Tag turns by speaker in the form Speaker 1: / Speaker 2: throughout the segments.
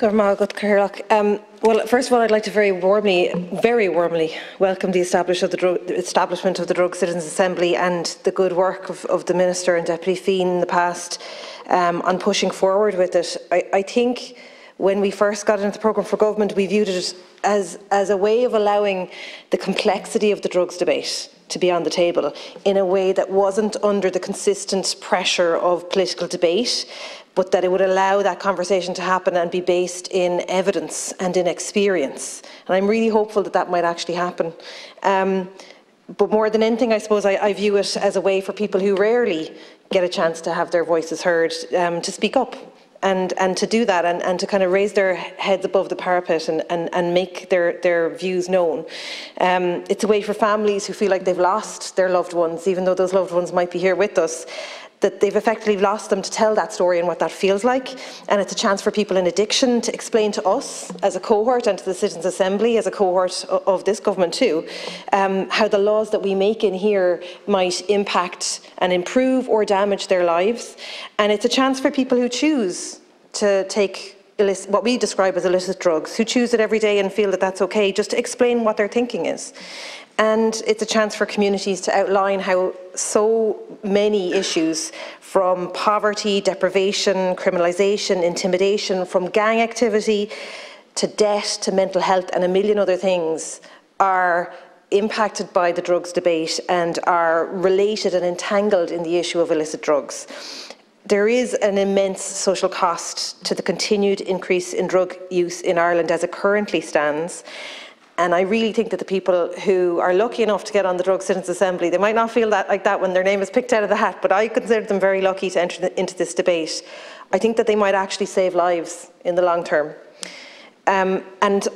Speaker 1: Well, first of all, I'd like to very warmly welcome the establishment of the Drug Citizens Assembly and the good work of the Minister and Deputy Fiann in the past on pushing forward with it. I think when we first got into the programme for government, we viewed it as a way of allowing the complexity of the drugs debate to be on the table in a way that wasn't under the consistent pressure of political debate, but that it would allow that conversation to happen and be based in evidence and in experience. And I'm really hopeful that that might actually happen. But more than anything, I suppose I view it as a way for people who rarely get a chance to have their voices heard to speak up and to do that and to kind of raise their heads above the parapet and make their views known. It's a way for families who feel like they've lost their loved ones, even though those loved ones might be here with us, that they've effectively lost them, to tell that story and what that feels like. And it's a chance for people in addiction to explain to us as a cohort and to the Citizens Assembly as a cohort of this government too, how the laws that we make in here might impact and improve or damage their lives. And it's a chance for people who choose to take what we describe as illicit drugs, who choose it every day and feel that that's okay, just to explain what their thinking is. And it's a chance for communities to outline how so many issues, from poverty, deprivation, criminalisation, intimidation, from gang activity to debt to mental health and a million other things, are impacted by the drugs debate and are related and entangled in the issue of illicit drugs. There is an immense social cost to the continued increase in drug use in Ireland as it currently stands. And I really think that the people who are lucky enough to get on the Drug Citizens Assembly, they might not feel like that when their name is picked out of the hat, but I consider them very lucky to enter into this debate. I think that they might actually save lives in the long term. And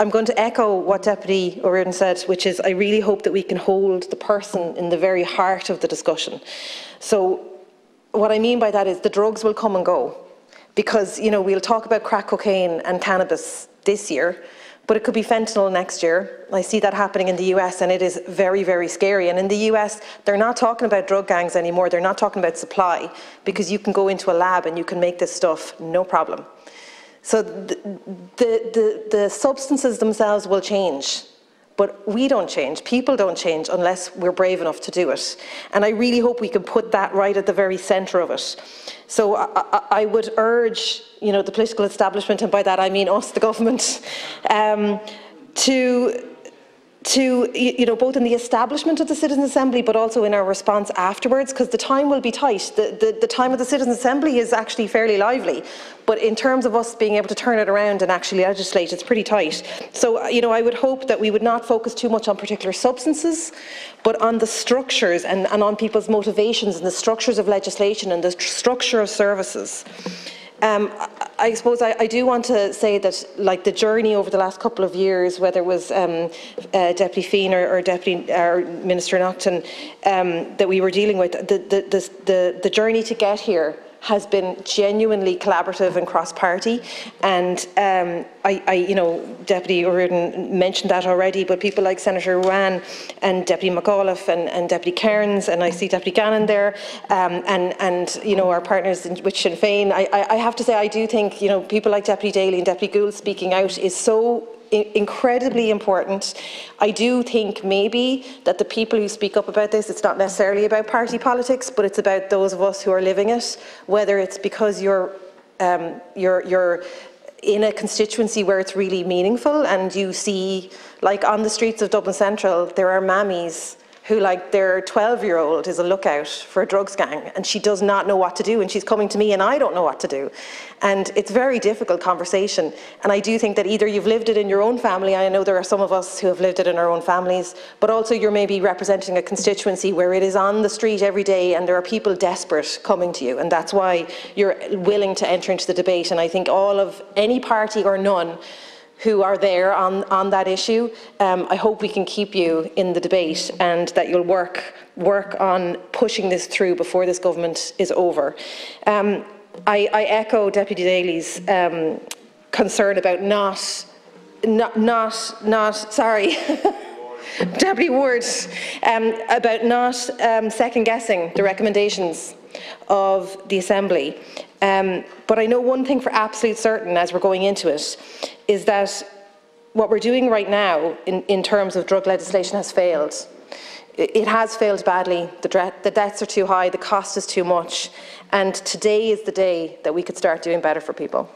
Speaker 1: I'm going to echo what Deputy Hourigan said, which is I really hope that we can hold the person in the very heart of the discussion. So what I mean by that is the drugs will come and go, because we'll talk about crack cocaine and cannabis this year, but it could be fentanyl next year. I see that happening in the US, and it is very, very scary. And in the US, they're not talking about drug gangs anymore. They're not talking about supply, because you can go into a lab and you can make this stuff, no problem. So the substances themselves will change, but we don't change. People don't change unless we're brave enough to do it. And I really hope we can put that right at the very centre of it. So I would urge, the political establishment, and by that I mean us, the government, to both in the establishment of the Citizens Assembly, but also in our response afterwards, because the time will be tight. The time of the Citizens Assembly is actually fairly lively, but in terms of us being able to turn it around and actually legislate, it's pretty tight. So, I would hope that we would not focus too much on particular substances, but on the structures and on people's motivations and the structures of legislation and the structure of services. I suppose I do want to say that, like, the journey over the last couple of years, whether it was Deputy Fiann or Minister Naughton that we were dealing with, the journey to get here has been genuinely collaborative and cross-party, and Deputy Hourigan mentioned that already, but people like Senator Ruane and Deputy McAuliffe and Deputy Cairns, and I see Deputy Gannon there, and our partners with Sinn Féin. I have to say, I do think people like Deputy Daly and Deputy Gould speaking out is so incredibly important. I do think maybe that the people who speak up about this, it's not necessarily about party politics, but it's about those of us who are living it, whether it's because you're in a constituency where it's really meaningful and you see, like on the streets of Dublin Central, there are mammies who, like, their 12-year-old is a lookout for a drugs gang and she does not know what to do, and she's coming to me and I don't know what to do. And it's a very difficult conversation, and I do think that either you've lived it in your own family, I know there are some of us who have lived it in our own families, but also you're maybe representing a constituency where it is on the street every day and there are people desperate coming to you, and that's why you're willing to enter into the debate. And I think all of any party or none who are there on that issue, I hope we can keep you in the debate and that you'll work on pushing this through before this government is over. I echo Deputy Daly's concern about Deputy Ward, about not second-guessing the recommendations of the Assembly. But I know one thing for absolute certain as we're going into it is that what we're doing right now in terms of drug legislation has failed. It has failed badly. The debts are too high, the cost is too much, and today is the day that we could start doing better for people.